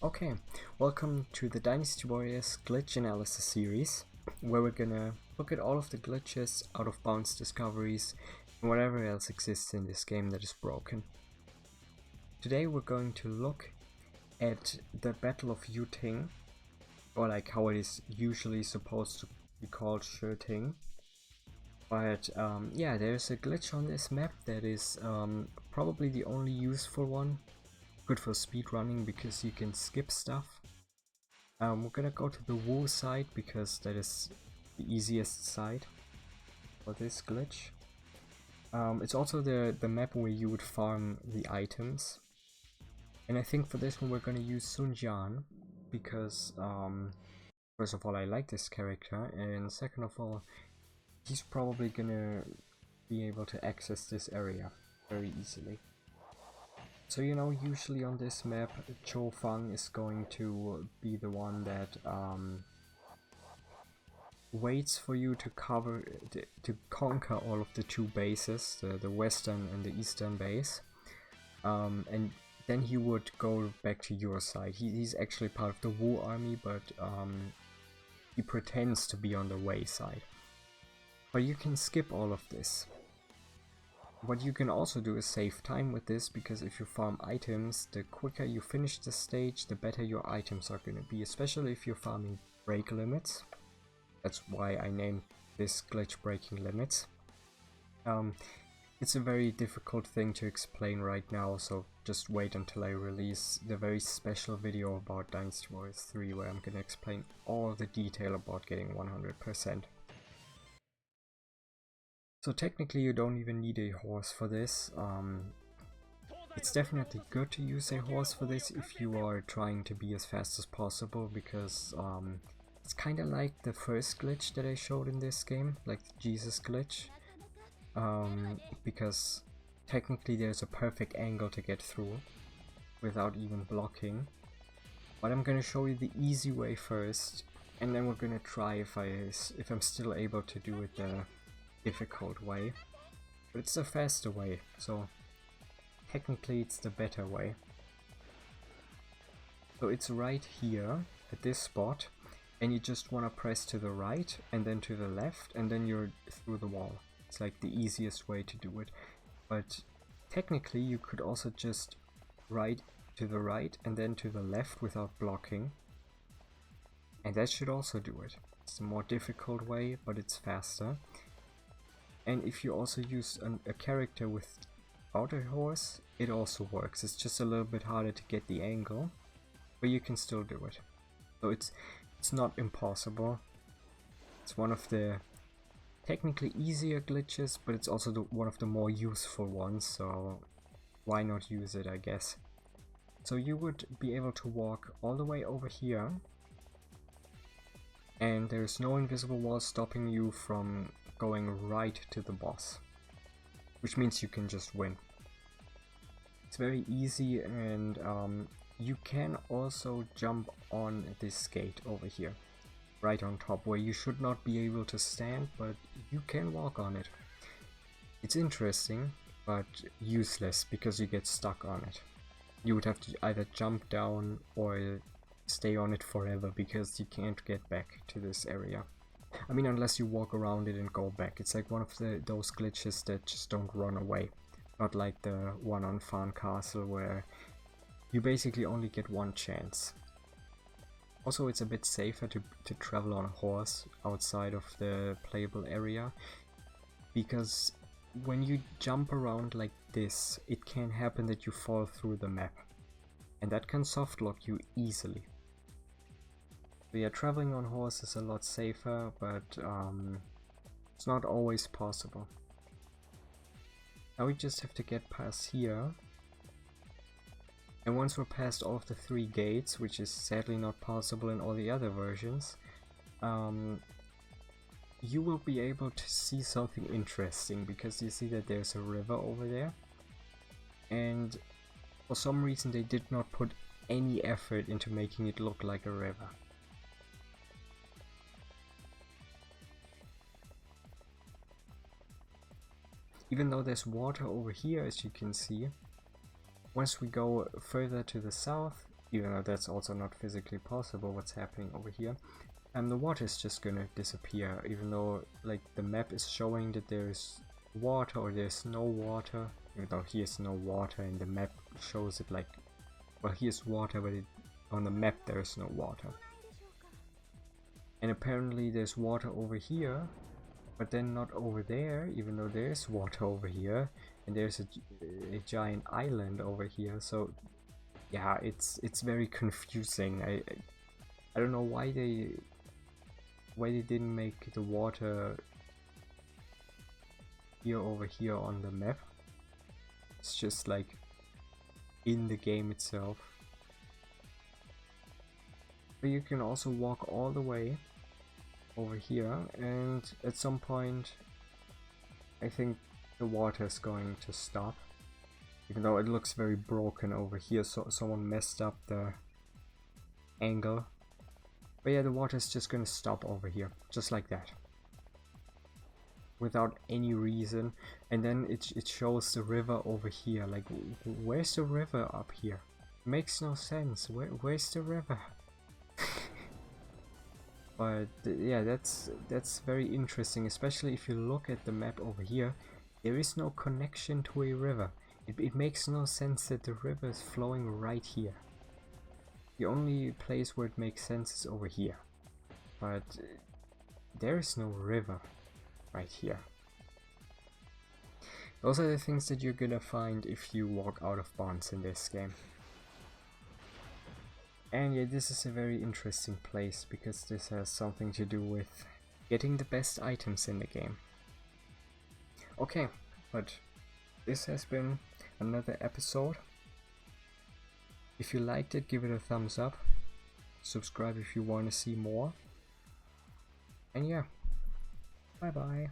Okay, welcome to the Dynasty Warriors glitch analysis series, where we're gonna look at all of the glitches, out of bounds discoveries, and whatever else exists in this game that is broken. Today we're going to look at the Battle of Yuting, or like how it is usually supposed to be called Shirting. But yeah, there's a glitch on this map that is probably the only useful one. Good for speedrunning because you can skip stuff. We're gonna go to the Wu side because that is the easiest side for this glitch. It's also the map where you would farm the items. And I think for this one we're gonna use Sun Jian because first of all I like this character, and second of all he's probably gonna be able to access this area very easily. So you know, usually on this map, Chou Fang is going to be the one that waits for you to conquer all of the two bases, the western and the eastern base, and then he would go back to your side. He's actually part of the Wu army, but he pretends to be on the Wei side. But you can skip all of this. What you can also do is save time with this, because if you farm items, the quicker you finish the stage, the better your items are going to be, especially if you're farming break limits. That's why I named this glitch breaking limits. It's a very difficult thing to explain right now, so just wait until I release the very special video about Dynasty Warriors 3, where I'm going to explain all the detail about getting 100%. So technically you don't even need a horse for this. It's definitely good to use a horse for this if you are trying to be as fast as possible, because it's kind of like the first glitch that I showed in this game, like the Jesus glitch, because technically there's a perfect angle to get through without even blocking. But I'm gonna show you the easy way first, and then we're gonna try if I'm still able to do it the difficult way, but it's the faster way, so technically it's the better way. So it's right here at this spot, and you just want to press to the right and then to the left, and then you're through the wall. It's like the easiest way to do it, but technically you could also just right to the right and then to the left without blocking, and that should also do it. It's a more difficult way, but it's faster. And if you also use a character without a horse, it also works. It's just a little bit harder to get the angle, but you can still do it. So it's not impossible. It's one of the technically easier glitches, but it's also one of the more useful ones, so why not use it, I guess. So you would be able to walk all the way over here, and there's no invisible wall stopping you from going right to the boss, which means you can just win. It's very easy, and you can also jump on this gate over here, right on top, where you should not be able to stand, but you can walk on it. It's interesting, but useless because you get stuck on it. You would have to either jump down or stay on it forever, because you can't get back to this area. I mean, unless you walk around it and go back. It's like one of those glitches that just don't run away. Not like the one on Farn Castle, where you basically only get one chance. Also, it's a bit safer to travel on a horse outside of the playable area, because when you jump around like this, it can happen that you fall through the map, and that can softlock you easily. So yeah, traveling on horse is a lot safer, but it's not always possible. Now we just have to get past here, and once we're past all of the 3 gates, which is sadly not possible in all the other versions, you will be able to see something interesting, because you see that there's a river over there, and for some reason they did not put any effort into making it look like a river. Even though there's water over here, as you can see, once we go further to the south, even though that's also not physically possible what's happening over here. And the water is just gonna disappear, even though like the map is showing that there's water or there's no water, even though here's no water and the map shows it like, well, here's water, but on the map there's no water. And apparently there's water over here, but then not over there, even though there's water over here, and there's a giant island over here. So yeah, it's very confusing. I don't know why they didn't make the water here over here on the map. It's just like in the game itself. But you can also walk all the way over here, and at some point I think the water is going to stop, even though it looks very broken over here, so someone messed up the angle. But yeah, the water is just gonna stop over here, just like that, without any reason. And then it shows the river over here. Like, where's the river up here? Makes no sense. Where's the river? But yeah, that's very interesting, especially if you look at the map over here. There is no connection to a river. It makes no sense that the river is flowing right here. The only place where it makes sense is over here. But there is no river right here. Those are the things that you're gonna find if you walk out of bounds in this game. And yeah, this is a very interesting place because this has something to do with getting the best items in the game. Okay, but this has been another episode. If you liked it, give it a thumbs up. Subscribe if you want to see more. And yeah, bye bye.